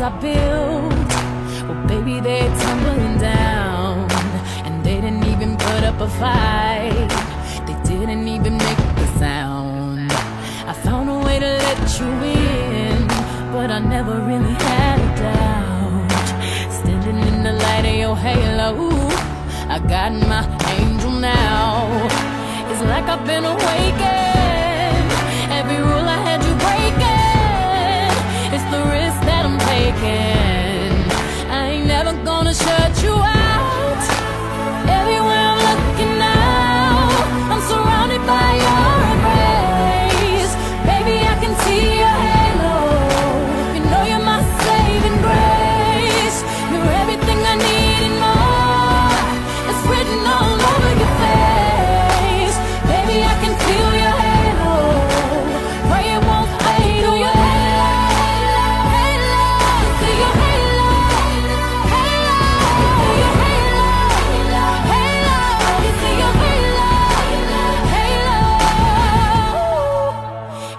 I built, well, baby, they're tumbling down. And they didn't even put up a fight. They didn't even make a sound. I found a way to let you in, but I never really had a doubt. Standing in the light of your halo, I got my angel now. It's like I've been awakened. Every rule I had you breaking. It's the risk that I'm taking. I ain't never gonna shut you out. Everywhere I'm looking now, I'm surrounded by your embrace. Baby, I can see your halo. You know you're my saving grace. You're everything I need and more. It's written all over your face. Baby, I can feel your halo. Pray it won't fade away. See your halo. See your halo.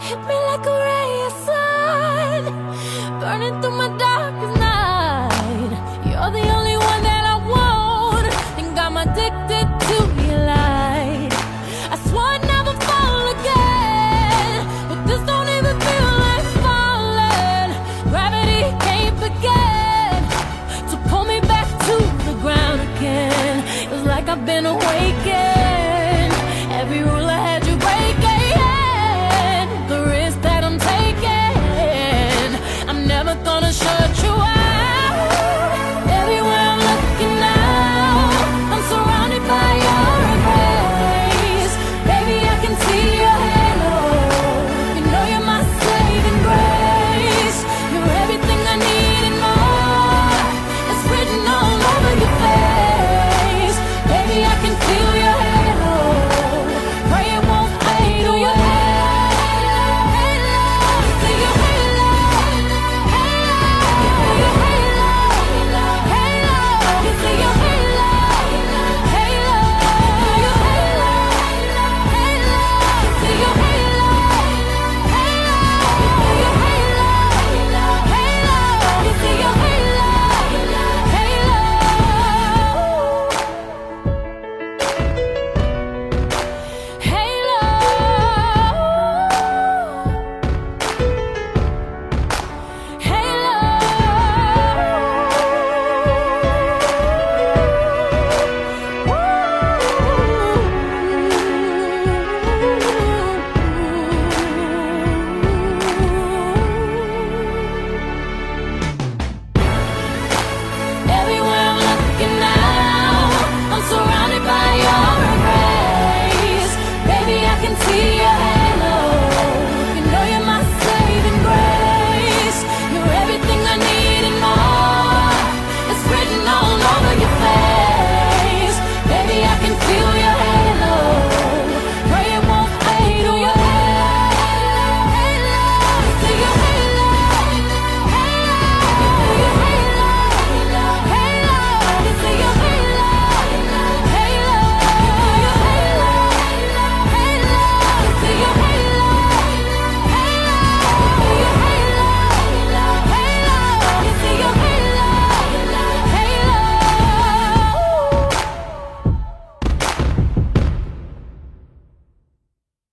Hit me like a ray of sun, burning through my darkest night. You're the only one that I want, think I'm addicted to your light. I swore I'd never fall again, but this don't even feel like falling. Gravity can't begin to pull me back to the ground again. It's like I've been awakened. Every rule I